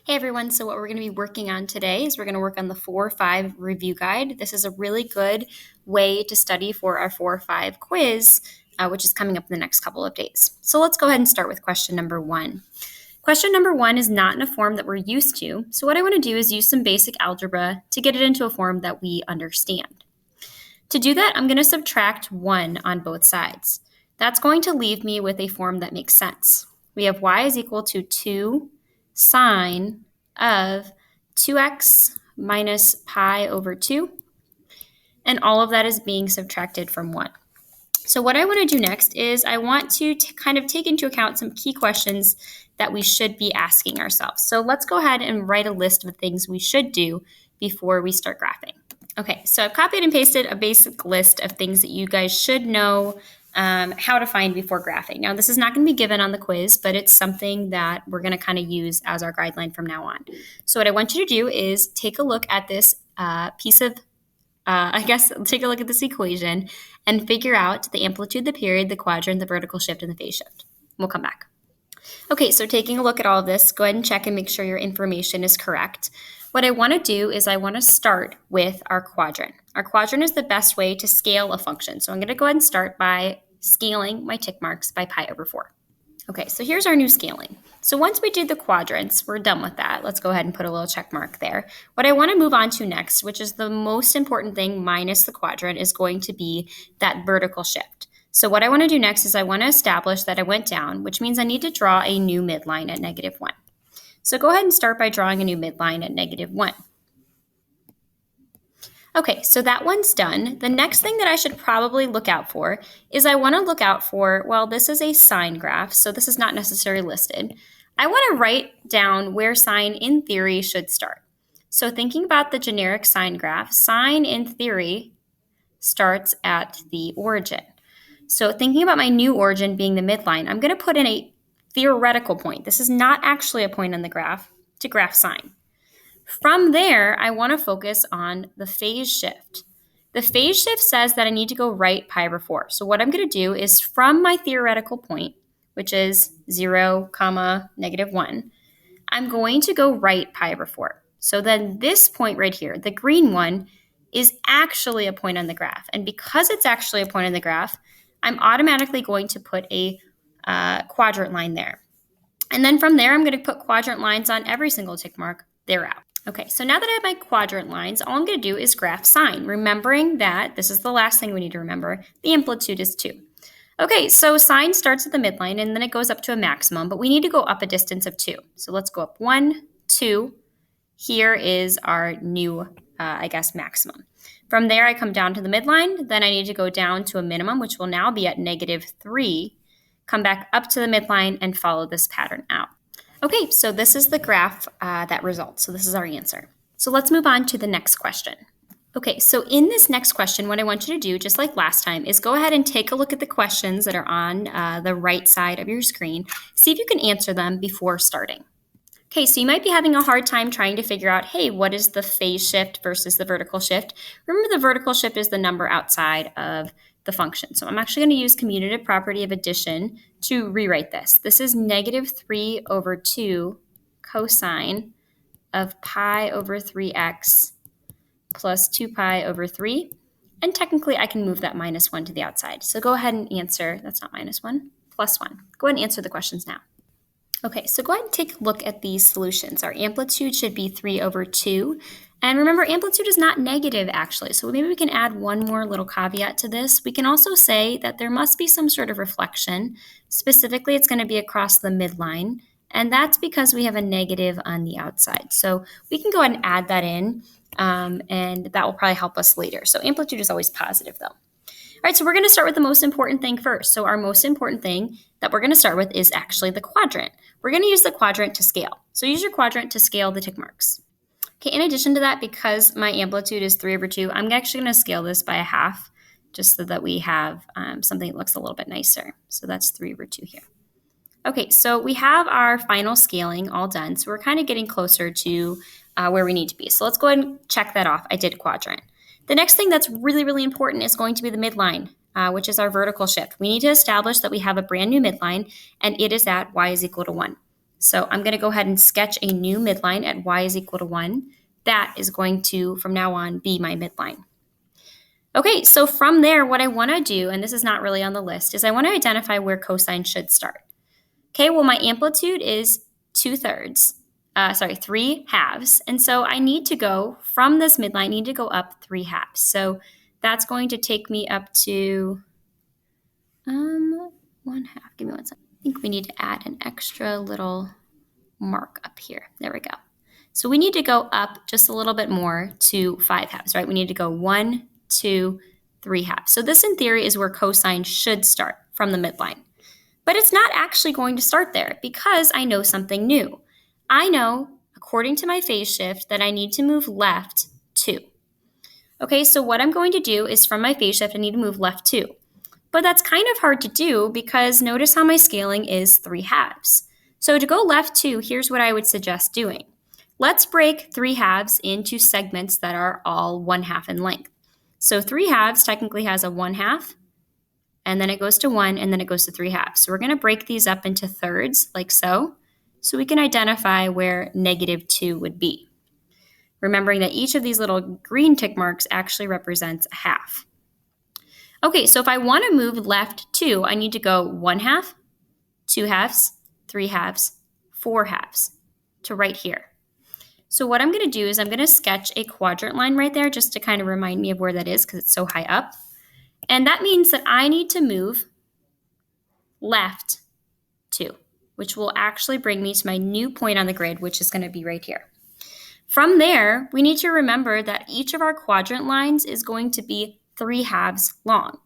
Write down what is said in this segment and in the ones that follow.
Hey everyone, so what we're going to be working on today is we're going to work on the 4-5 review guide. This is a really good way to study for our 4-5 quiz, which is coming up in the next couple of days. So let's go ahead and start with question number 1. Question number 1 is not in a form that we're used to, so what I want to do is use some basic algebra to get it into a form that we understand. To do that, I'm going to subtract 1 on both sides. That's going to leave me with a form that makes sense. We have y is equal to 2 sine of 2x minus pi over 2, and all of that is being subtracted from 1. So what I want to do next is I want to kind of take into account some key questions that we should be asking ourselves. So let's go ahead and write a list of things we should do before we start graphing. Okay, so I've copied and pasted a basic list of things that you guys should know how to find before graphing. Now, this is not going to be given on the quiz, but it's something that we're going to kind of use as our guideline from now on. So what I want you to do is take a look at this take a look at this equation and figure out the amplitude, the period, the quadrant, the vertical shift, and the phase shift. We'll come back. Okay, so taking a look at all of this, go ahead and check and make sure your information is correct. What I want to do is I want to start with our quadrant. Our quadrant is the best way to scale a function. So I'm going to go ahead and start by scaling my tick marks by pi over 4. Okay, so here's our new scaling. So once we did the quadrants, we're done with that. Let's go ahead and put a little check mark there. What I want to move on to next, which is the most important thing minus the quadrant, is going to be that vertical shift. So what I want to do next is I want to establish that I went down, which means I need to draw a new midline at -1. So go ahead and start by drawing a new midline at -1. Okay, so that one's done. The next thing that I should probably look out for is I want to look out for, well, this is a sine graph, so this is not necessarily listed. I want to write down where sine in theory should start. So thinking about the generic sine graph, sine in theory starts at the origin. So thinking about my new origin being the midline, I'm going to put in a theoretical point. This is not actually a point on the graph to graph sine. From there, I want to focus on the phase shift. The phase shift says that I need to go right pi over 4. So what I'm going to do is from my theoretical point, which is 0, -1, I'm going to go right pi over 4. So then this point right here, the green one, is actually a point on the graph. And because it's actually a point on the graph, I'm automatically going to put a quadrant line there. And then from there, I'm going to put quadrant lines on every single tick mark thereout. Okay, so now that I have my quadrant lines, all I'm going to do is graph sine, remembering that this is the last thing we need to remember. The amplitude is 2. Okay, so sine starts at the midline, and then it goes up to a maximum, but we need to go up a distance of 2. So let's go up 1, 2. Here is our new, maximum. From there, I come down to the midline. Then I need to go down to a minimum, which will now be at -3. Come back up to the midline and follow this pattern out. Okay, so this is the graph that results. So this is our answer. So let's move on to the next question. Okay, so in this next question, what I want you to do, just like last time, is go ahead and take a look at the questions that are on the right side of your screen. See if you can answer them before starting. Okay, so you might be having a hard time trying to figure out, hey, what is the phase shift versus the vertical shift? Remember, the vertical shift is the number outside of the function. So I'm actually going to use commutative property of addition to rewrite this. This is -3 over 2 cosine of pi over 3x plus 2 pi over 3. And technically, I can move that -1 to the outside. So go ahead and answer. That's not -1, +1. Go ahead and answer the questions now. Okay, so go ahead and take a look at these solutions. Our amplitude should be 3 over 2. And remember, amplitude is not negative, actually. So maybe we can add one more little caveat to this. We can also say that there must be some sort of reflection. Specifically, it's going to be across the midline. And that's because we have a negative on the outside. So we can go ahead and add that in, and that will probably help us later. So amplitude is always positive, though. All right, so we're going to start with the most important thing first. So our most important thing that we're going to start with is actually the quadrant. We're going to use the quadrant to scale. So use your quadrant to scale the tick marks. Okay, in addition to that, because my amplitude is 3 over 2, I'm actually going to scale this by 1/2 just so that we have something that looks a little bit nicer. So that's 3 over 2 here. Okay, so we have our final scaling all done. So we're kind of getting closer to where we need to be. So let's go ahead and check that off. I did quadrant. The next thing that's really, really important is going to be the midline, which is our vertical shift. We need to establish that we have a brand new midline, and it is at y is equal to 1. So I'm going to go ahead and sketch a new midline at y is equal to 1. That is going to, from now on, be my midline. Okay, so from there, what I want to do, and this is not really on the list, is I want to identify where cosine should start. Okay, well, my amplitude is 3 halves. And so I need to go from this midline, I need to go up 3 halves. So that's going to take me up to 1 half. Give me 1 second. I think we need to add an extra little mark up here. There we go. So we need to go up just a little bit more to 5 halves, right? We need to go 1, 2, 3 halves. So this in theory is where cosine should start, from the midline. But it's not actually going to start there because I know something new. I know, according to my phase shift, that I need to move left 2. Okay, so what I'm going to do is from my phase shift, I need to move left 2. But that's kind of hard to do because notice how my scaling is 3 halves. So to go left 2, here's what I would suggest doing. Let's break 3 halves into segments that are all 1 half in length. So 3 halves technically has a 1 half, and then it goes to 1, and then it goes to 3 halves. So we're going to break these up into thirds, like so we can identify where -2 would be. Remembering that each of these little green tick marks actually represents a half. Okay, so if I want to move left 2, I need to go 1 half, 2 halves, 3 halves, 4 halves to right here. So what I'm going to do is I'm going to sketch a quadrant line right there just to kind of remind me of where that is because it's so high up. And that means that I need to move left 2, which will actually bring me to my new point on the grid, which is going to be right here. From there, we need to remember that each of our quadrant lines is going to be 3 halves long.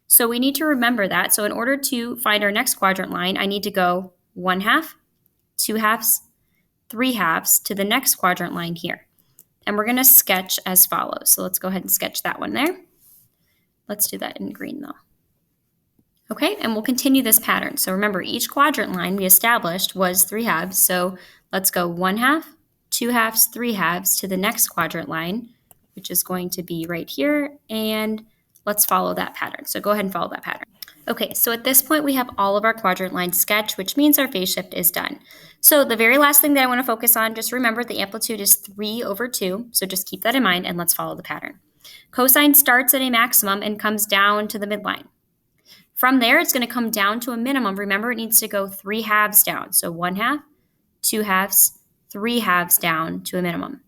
So we need to remember that. So in order to find our next quadrant line, I need to go 1 half, 2 halves, 3 halves to the next quadrant line here. And we're going to sketch as follows. So let's go ahead and sketch that one there. Let's do that in green though. Okay, and we'll continue this pattern. So remember, each quadrant line we established was 3 halves. So let's go 1 half, 2 halves, 3 halves to the next quadrant line, which is going to be right here. And let's follow that pattern. So go ahead and follow that pattern. Okay, so at this point we have all of our quadrant lines sketched, which means our phase shift is done. So the very last thing that I want to focus on, just remember the amplitude is 3/2. So just keep that in mind and let's follow the pattern. Cosine starts at a maximum and comes down to the midline. From there, it's going to come down to a minimum. Remember, it needs to go 3 halves down. So 1 half, 2 halves, 3 halves down to a minimum.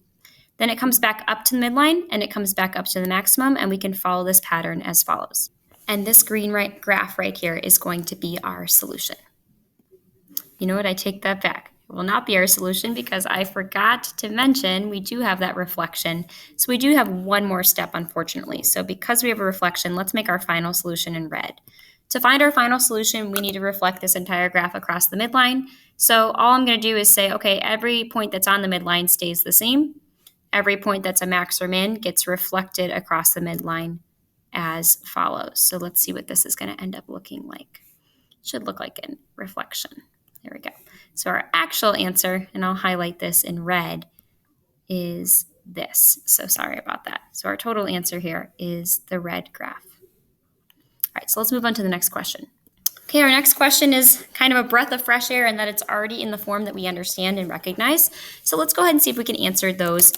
Then it comes back up to the midline and it comes back up to the maximum, and we can follow this pattern as follows. And this green graph right here is going to be our solution. You know what? I take that back. It will not be our solution because I forgot to mention we do have that reflection. So we do have one more step, unfortunately. So because we have a reflection, let's make our final solution in red. To find our final solution, we need to reflect this entire graph across the midline. So all I'm going to do is say, okay, every point that's on the midline stays the same. Every point that's a max or min gets reflected across the midline as follows. So let's see what this is going to end up looking like. It should look like a reflection. There we go. So our actual answer, and I'll highlight this in red, is this. So sorry about that. So our total answer here is the red graph. All right, so let's move on to the next question. Okay, our next question is kind of a breath of fresh air in that it's already in the form that we understand and recognize. So let's go ahead and see if we can answer those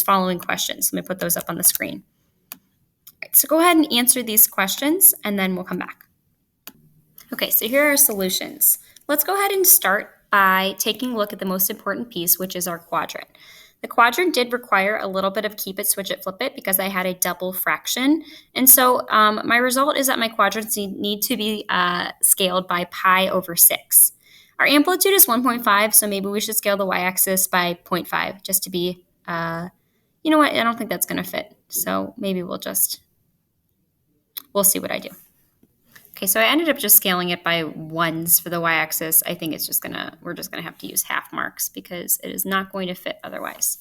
following questions. Let me put those up on the screen. All right, so go ahead and answer these questions, and then we'll come back. Okay, so here are our solutions. Let's go ahead and start by taking a look at the most important piece, which is our quadrant. The quadrant did require a little bit of keep it, switch it, flip it because I had a double fraction. And so my result is that my quadrants need to be scaled by pi/6. Our amplitude is 1.5, so maybe we should scale the y-axis by 0.5 just to be, you know what, I don't think that's going to fit. So maybe we'll see what I do. Okay, so I ended up just scaling it by 1s for the y-axis. I think we're just gonna have to use half marks because it is not going to fit otherwise.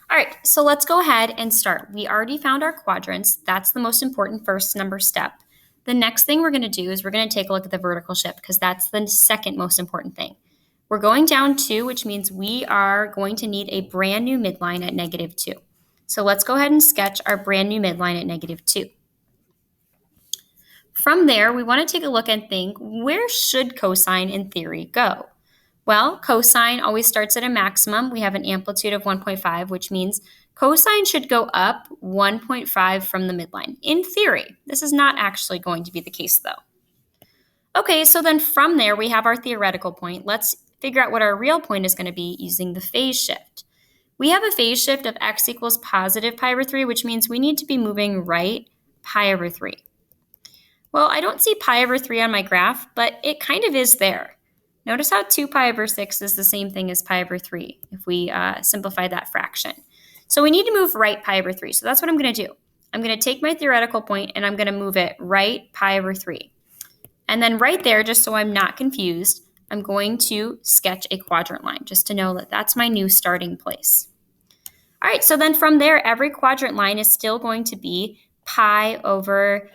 All right, so let's go ahead and start. We already found our quadrants. That's the most important first number step. The next thing we're gonna do is we're gonna take a look at the vertical shift because that's the second most important thing. We're going down 2, which means we are going to need a brand new midline at -2. So let's go ahead and sketch our brand new midline at -2. From there, we want to take a look and think, where should cosine in theory go? Well, cosine always starts at a maximum. We have an amplitude of 1.5, which means cosine should go up 1.5 from the midline. In theory, this is not actually going to be the case though. Okay, so then from there we have our theoretical point. Let's figure out what our real point is going to be using the phase shift. We have a phase shift of x equals positive pi over 3, which means we need to be moving right pi over 3. Well, I don't see pi over 3 on my graph, but it kind of is there. Notice how 2 pi over 6 is the same thing as pi over 3 if we simplify that fraction. So we need to move right pi over 3. So that's what I'm going to do. I'm going to take my theoretical point and I'm going to move it right pi over 3. And then right there, just so I'm not confused, I'm going to sketch a quadrant line just to know that that's my new starting place. All right, so then from there, every quadrant line is still going to be pi over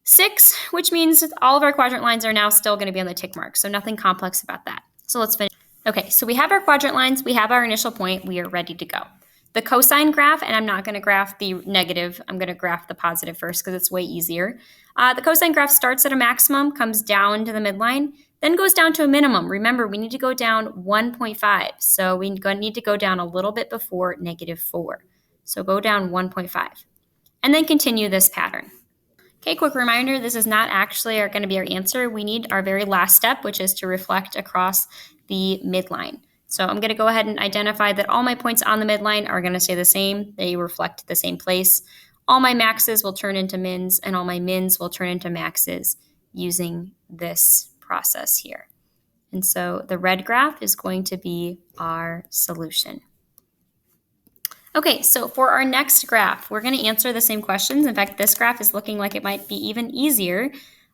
6, which means all of our quadrant lines are now still going to be on the tick mark, so nothing complex about that. So let's finish. Okay, so we have our quadrant lines, we have our initial point, we are ready to go. The cosine graph, and I'm not going to graph the negative, I'm going to graph the positive first because it's way easier. The cosine graph starts at a maximum, comes down to the midline, then goes down to a minimum. Remember, we need to go down 1.5, so we need to go down a little bit before -4. So go down 1.5, and then continue this pattern. Okay, quick reminder, this is not actually going to be our answer. We need our very last step, which is to reflect across the midline. So I'm going to go ahead and identify that all my points on the midline are going to stay the same. They reflect the same place. All my maxes will turn into mins, and all my mins will turn into maxes using this process here. And so the red graph is going to be our solution. Okay, so for our next graph, we're going to answer the same questions. In fact, this graph is looking like it might be even easier,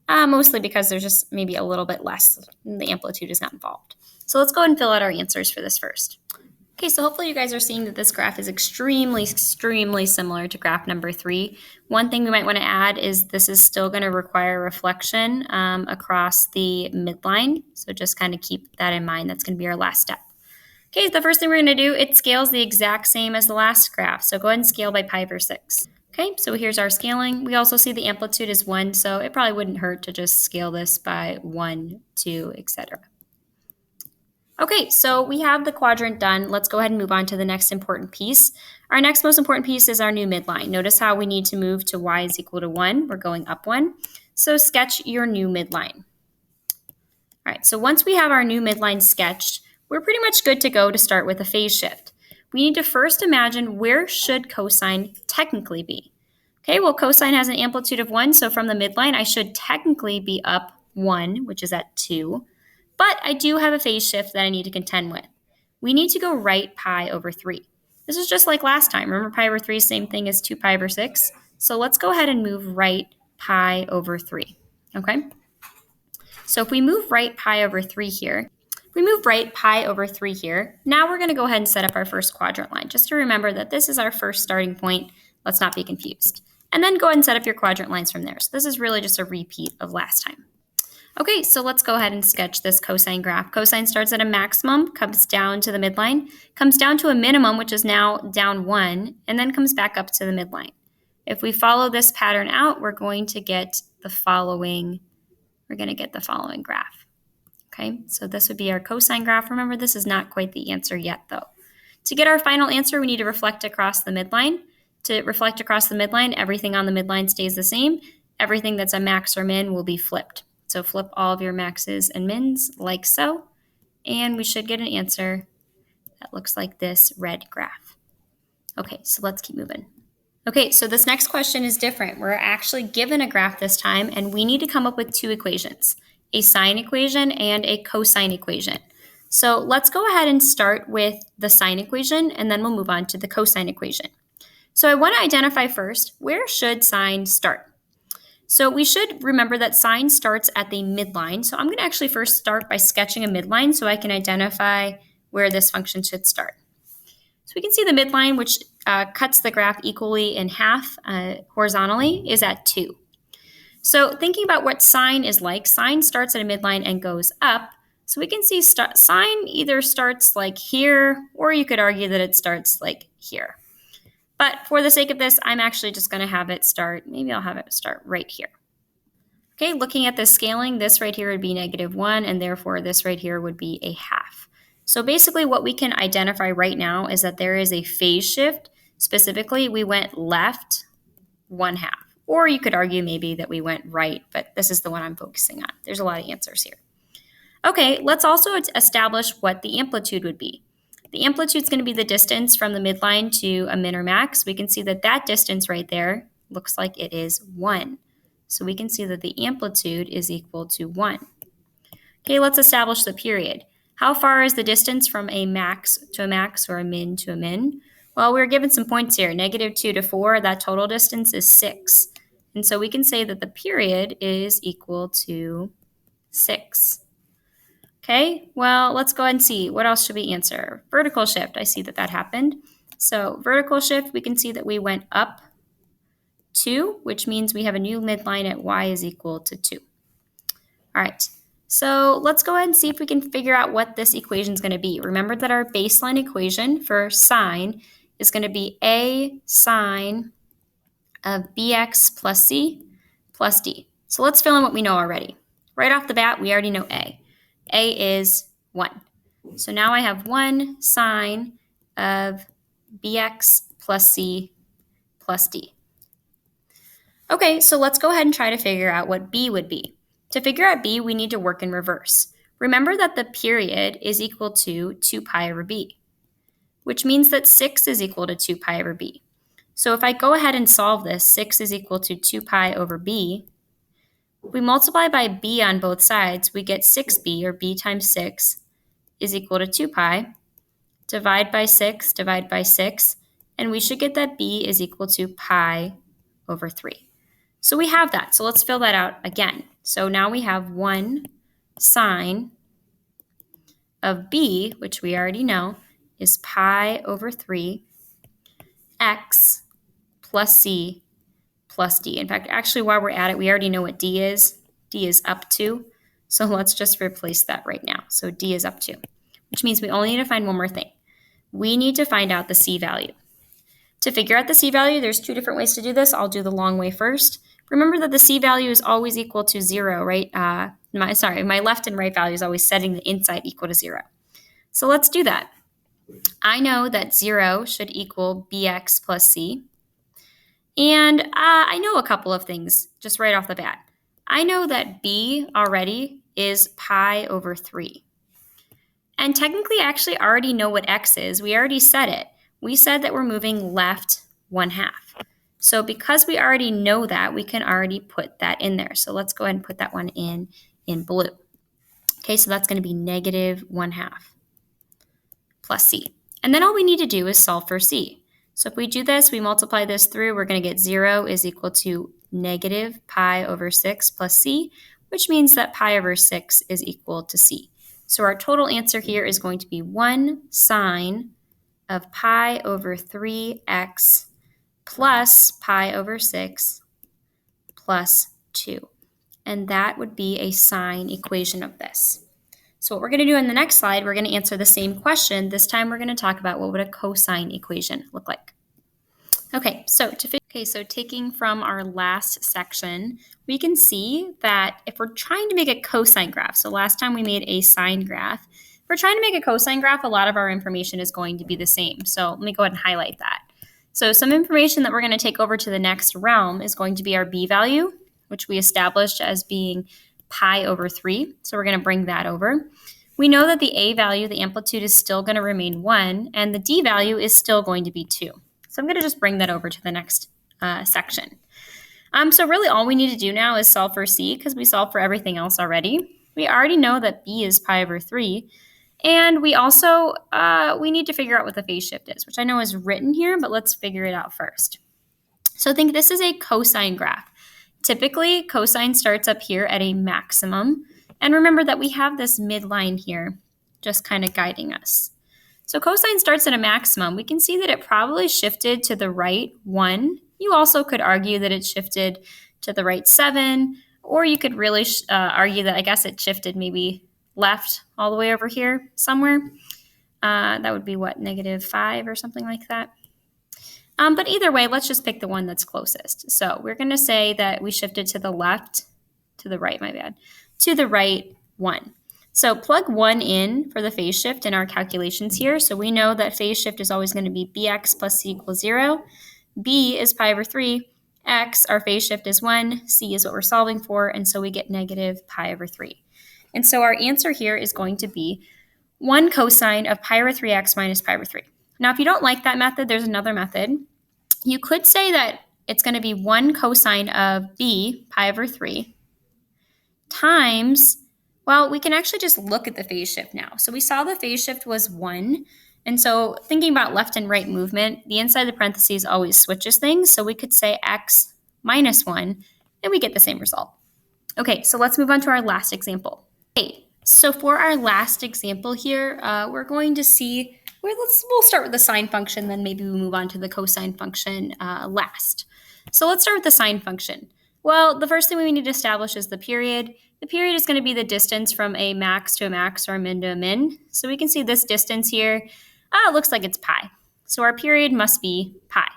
mostly because there's just maybe a little bit less. The amplitude is not involved. So let's go ahead and fill out our answers for this first. Okay, so hopefully you guys are seeing that this graph is extremely similar to graph number 3. One thing we might want to add is this is still going to require reflection across the midline. So just kind of keep that in mind. That's going to be our last step. Okay, the first thing we're going to do, it scales the exact same as the last graph. So go ahead and scale by pi over 6. Okay, so here's our scaling. We also see the amplitude is 1, so it probably wouldn't hurt to just scale this by 1, 2, etc. Okay, so we have the quadrant done. Let's go ahead and move on to the next important piece. Our next most important piece is our new midline. Notice how we need to move to y is equal to 1. We're going up 1. So sketch your new midline. All right, so once we have our new midline sketched, we're pretty much good to go to start with a phase shift. We need to first imagine where should cosine technically be. Okay, well, cosine has an amplitude of 1, so from the midline, I should technically be up 1, which is at 2. But I do have a phase shift that I need to contend with. We need to go right pi over 3. This is just like last time. Remember, pi over 3 is the same thing as 2 pi over 6. So let's go ahead and move right pi over 3, okay? So if we move right pi over 3 here, we move right pi over 3 here. Now we're going to go ahead and set up our first quadrant line. Just to remember that this is our first starting point. Let's not be confused. And then go ahead and set up your quadrant lines from there. So this is really just a repeat of last time. Okay, so let's go ahead and sketch this cosine graph. Cosine starts at a maximum, comes down to the midline, comes down to a minimum, which is now down 1, and then comes back up to the midline. If we follow this pattern out, we're going to get the following graph. Okay, so this would be our cosine graph. Remember, this is not quite the answer yet, though. To get our final answer, we need to reflect across the midline. To reflect across the midline, everything on the midline stays the same. Everything that's a max or min will be flipped. So flip all of your maxes and mins like so, and we should get an answer that looks like this red graph. Okay, so let's keep moving. Okay, so this next question is different. We're actually given a graph this time, and we need to come up with 2 equations, a sine equation and a cosine equation. So let's go ahead and start with the sine equation, and then we'll move on to the cosine equation. So I want to identify first, where should sine start? So we should remember that sine starts at the midline. So I'm going to actually first start by sketching a midline so I can identify where this function should start. So we can see the midline, which cuts the graph equally in half horizontally, is at 2. So thinking about what sine is like, sine starts at a midline and goes up. So we can see sine either starts like here, or you could argue that it starts like here. But for the sake of this, I'm actually just going to have it start, maybe I'll have it start right here. Okay, looking at the scaling, this right here would be -1, and therefore this right here would be a half. So basically what we can identify right now is that there is a phase shift. Specifically, we went left 1/2. Or you could argue maybe that we went right, but this is the one I'm focusing on. There's a lot of answers here. Okay, let's also establish what the amplitude would be. The amplitude is going to be the distance from the midline to a min or max. We can see that that distance right there looks like it is 1. So we can see that the amplitude is equal to 1. Okay, let's establish the period. How far is the distance from a max to a max or a min to a min? Well, we're given some points here, -2 to 4, that total distance is 6. And so we can say that the period is equal to 6. Okay, well, let's go ahead and see. What else should we answer? Vertical shift, I see that that happened. So vertical shift, we can see that we went up 2, which means we have a new midline at y is equal to 2. All right, so let's go ahead and see if we can figure out what this equation is going to be. Remember that our baseline equation for sine is going to be a sine of bx plus c plus d. So let's fill in what we know already. Right off the bat, we already know a. A is 1. So now I have 1 sine of bx plus c plus d. Okay, so let's go ahead and try to figure out what b would be. To figure out b, we need to work in reverse. Remember that the period is equal to 2 pi over b, which means that 6 is equal to 2 pi over b. So if I go ahead and solve this, 6 is equal to 2 pi over b. We multiply by b on both sides, we get 6b, or b times 6, is equal to 2 pi. Divide by 6, and we should get that b is equal to pi over 3. So we have that. So let's fill that out again. So now we have 1 sine of b, which we already know, is pi over 3 x plus c plus d. In fact, actually, while we're at it, we already know what d is. D is up to. So let's just replace that right now. So d is up to, which means we only need to find one more thing. We need to find out the c value. To figure out the c value, there's 2 different ways to do this. I'll do the long way first. Remember that the c value is always equal to 0, right? My left and right value is always setting the inside equal to 0. So let's do that. I know that 0 should equal bx plus c. And I know a couple of things just right off the bat. I know that b already is pi over 3. And technically, I actually already know what x is. We already said it. We said that we're moving left 1/2. So because we already know that, we can already put that in there. So let's go ahead and put that one in blue. Okay, so that's going to be -1/2 plus c. And then all we need to do is solve for c. So if we do this, we multiply this through, we're going to get 0 is equal to negative pi over 6 plus c, which means that pi over 6 is equal to c. So our total answer here is going to be 1 sine of pi over 3x plus pi over 6 plus 2. And that would be a sine equation of this. So what we're going to do in the next slide, we're going to answer the same question. This time we're going to talk about what would a cosine equation look like. Okay, so taking from our last section, we can see that if we're trying to make a cosine graph, so last time we made a sine graph, if we're trying to make a cosine graph, a lot of our information is going to be the same. So let me go ahead and highlight that. So some information that we're going to take over to the next realm is going to be our b value, which we established as being pi over 3. So we're going to bring that over. We know that the a value, the amplitude, is still going to remain 1, and the d value is still going to be 2. So I'm going to just bring that over to the next section. So really all we need to do now is solve for c, because we solved for everything else already. We already know that b is pi over 3. And we also, we need to figure out what the phase shift is, which I know is written here, but let's figure it out first. So think this is a cosine graph. Typically, cosine starts up here at a maximum. And remember that we have this midline here, just kind of guiding us. So cosine starts at a maximum. We can see that it probably shifted to the right 1. You also could argue that it shifted to the right 7, or you could really argue that I guess it shifted maybe left all the way over here somewhere. That would be what, -5 or something like that. But either way, let's just pick the one that's closest. So we're going to say that we shifted to the left to the right, my bad, to the right 1. So plug 1 in for the phase shift in our calculations here. So we know that phase shift is always going to be bx plus c equals 0. B is pi over 3. X, our phase shift is 1. C is what we're solving for, and so we get negative pi over 3. And so our answer here is going to be 1 cosine of pi over 3x minus pi over 3. Now, if you don't like that method, there's another method. You could say that it's going to be 1 cosine of b, pi over 3, times, well, we can actually just look at the phase shift now. So we saw the phase shift was 1. And so thinking about left and right movement, the inside of the parentheses always switches things. So we could say x minus 1, and we get the same result. Okay, so let's move on to our last example. Okay, so for our last example here, we're going to see, we'll start with the sine function, then maybe we move on to the cosine function last. So let's start with the sine function. Well, the first thing we need to establish is the period. The period is going to be the distance from a max to a max or a min to a min. So we can see this distance here. It looks like it's pi. So our period must be pi.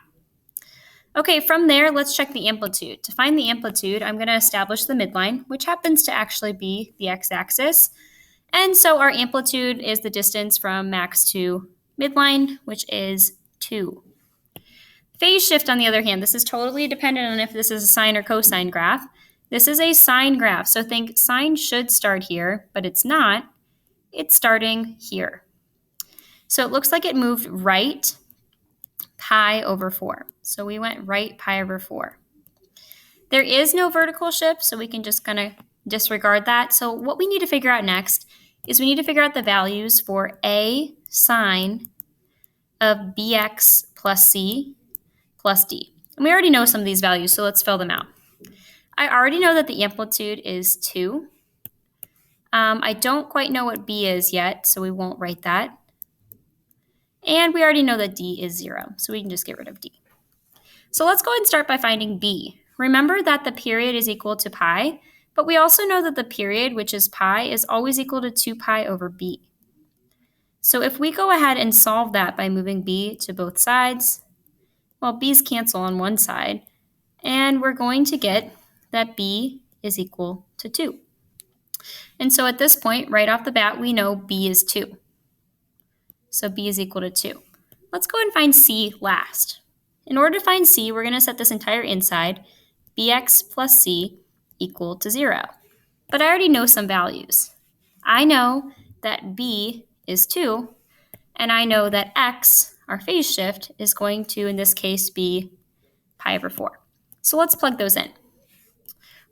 Okay, from there, let's check the amplitude. To find the amplitude, I'm going to establish the midline, which happens to actually be the x-axis. And so our amplitude is the distance from max to midline, which is 2. Phase shift, on the other hand, this is totally dependent on if this is a sine or cosine graph. This is a sine graph, so think sine should start here, but it's not. It's starting here. So it looks like it moved right pi over 4. So we went right pi over 4. There is no vertical shift, so we can just kind of disregard that. So what we need to figure out next is we need to figure out the values for a sine of bx plus c plus d. And we already know some of these values, so let's fill them out. I already know that the amplitude is 2. I don't quite know what b is yet, so we won't write that. And we already know that d is 0, so we can just get rid of d. So let's go ahead and start by finding b. Remember that the period is equal to pi, but we also know that the period, which is pi, is always equal to 2 pi over b. So if we go ahead and solve that by moving b to both sides, well, b's cancel on one side, and we're going to get that b is equal to 2. And so at this point, right off the bat, we know b is 2. So b is equal to 2. Let's go ahead and find c last. In order to find c, we're going to set this entire inside, bx plus c equal to 0. But I already know some values. I know that b is 2, and I know that x, our phase shift, is going to, in this case, be pi over 4. So let's plug those in.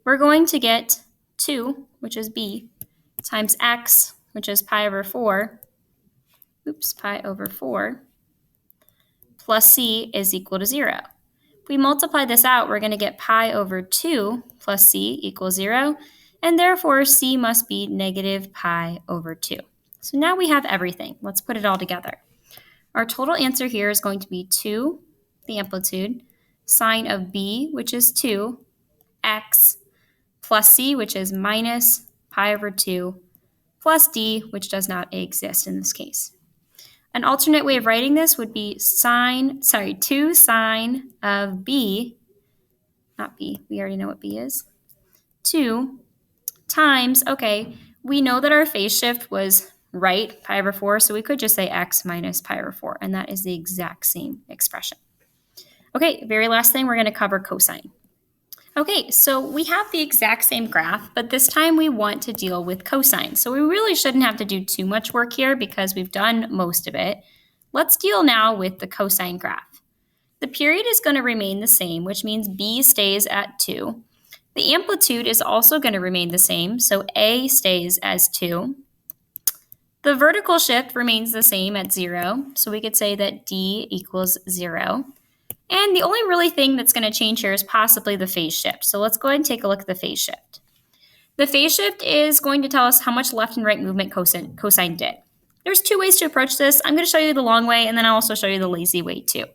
We're going to get 2, which is b, times x, which is pi over 4, pi over 4, plus c is equal to 0. If we multiply this out, we're going to get pi over 2 plus c equals 0, and therefore c must be negative pi over 2. So now we have everything. Let's put it all together. Our total answer here is going to be 2, the amplitude, sine of b, which is 2, x, plus c, which is minus pi over 2, plus d, which does not exist in this case. An alternate way of writing this would be 2 sine of b, not b, we already know what b is, 2 times, okay, we know that our phase shift was right, pi over 4, so we could just say x minus pi over 4, and that is the exact same expression. Okay, very last thing, we're going to cover cosine. Okay, so we have the exact same graph, but this time we want to deal with cosine. So we really shouldn't have to do too much work here because we've done most of it. Let's deal now with the cosine graph. The period is going to remain the same, which means b stays at 2. The amplitude is also going to remain the same, so a stays as 2. The vertical shift remains the same at 0, so we could say that d equals 0. And the only really thing that's going to change here is possibly the phase shift. So let's go ahead and take a look at the phase shift. The phase shift is going to tell us how much left and right movement cosine did. There's 2 ways to approach this. I'm going to show you the long way, and then I'll also show you the lazy way too.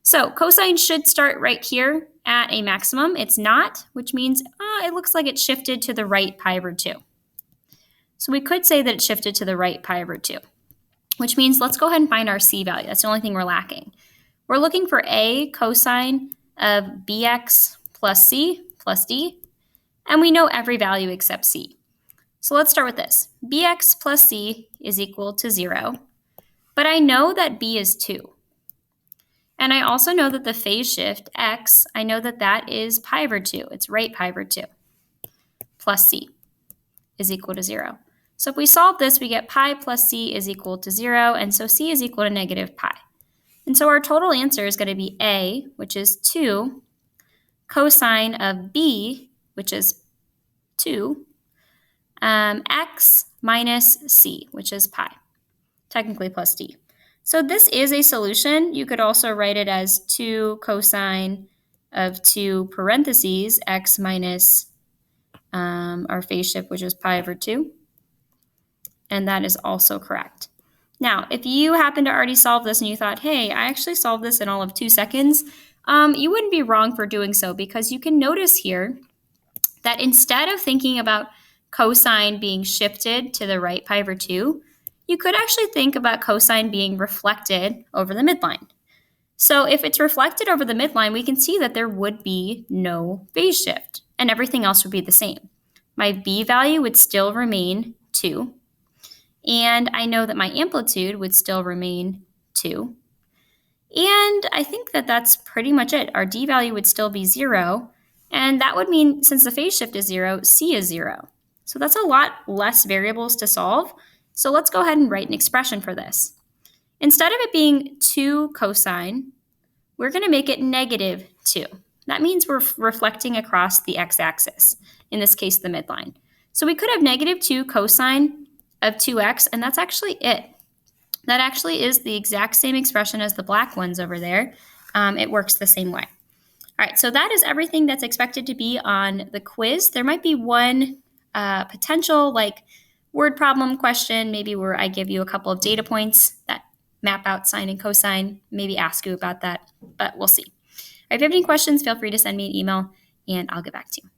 So cosine should start right here at a maximum. It's not, which means it looks like it shifted to the right pi over 2. So we could say that it shifted to the right pi over 2, which means let's go ahead and find our c value. That's the only thing we're lacking. We're looking for a cosine of bx plus c plus d. And we know every value except c. So let's start with this. bx plus c is equal to 0. But I know that b is 2. And I also know that the phase shift, x, I know that that is pi over 2. It's right pi over 2 plus c is equal to 0. So if we solve this, we get pi plus c is equal to 0, and so c is equal to negative pi. And so our total answer is going to be a, which is 2, cosine of b, which is 2, x minus c, which is pi, technically plus d. So this is a solution. You could also write it as 2 cosine of 2 parentheses x minus our phase shift, which is pi over 2. And that is also correct. Now, if you happen to already solve this and you thought, hey, I actually solved this in all of 2 seconds, you wouldn't be wrong for doing so, because you can notice here that instead of thinking about cosine being shifted to the right pi over 2, you could actually think about cosine being reflected over the midline. So if it's reflected over the midline, we can see that there would be no phase shift, and everything else would be the same. My b value would still remain 2, and I know that my amplitude would still remain 2. And I think that that's pretty much it. Our d value would still be 0, and that would mean, since the phase shift is 0, c is 0. So that's a lot less variables to solve. So let's go ahead and write an expression for this. Instead of it being 2 cosine, we're going to make it negative 2. That means we're reflecting across the x-axis, in this case the midline. So we could have negative 2 cosine of 2x, and that's actually it. That actually is the exact same expression as the black ones over there. It works the same way. All right, so that is everything that's expected to be on the quiz. There might be one potential word problem question, maybe where I give you a couple of data points that map out sine and cosine, maybe ask you about that, but we'll see. All right, if you have any questions, feel free to send me an email and I'll get back to you.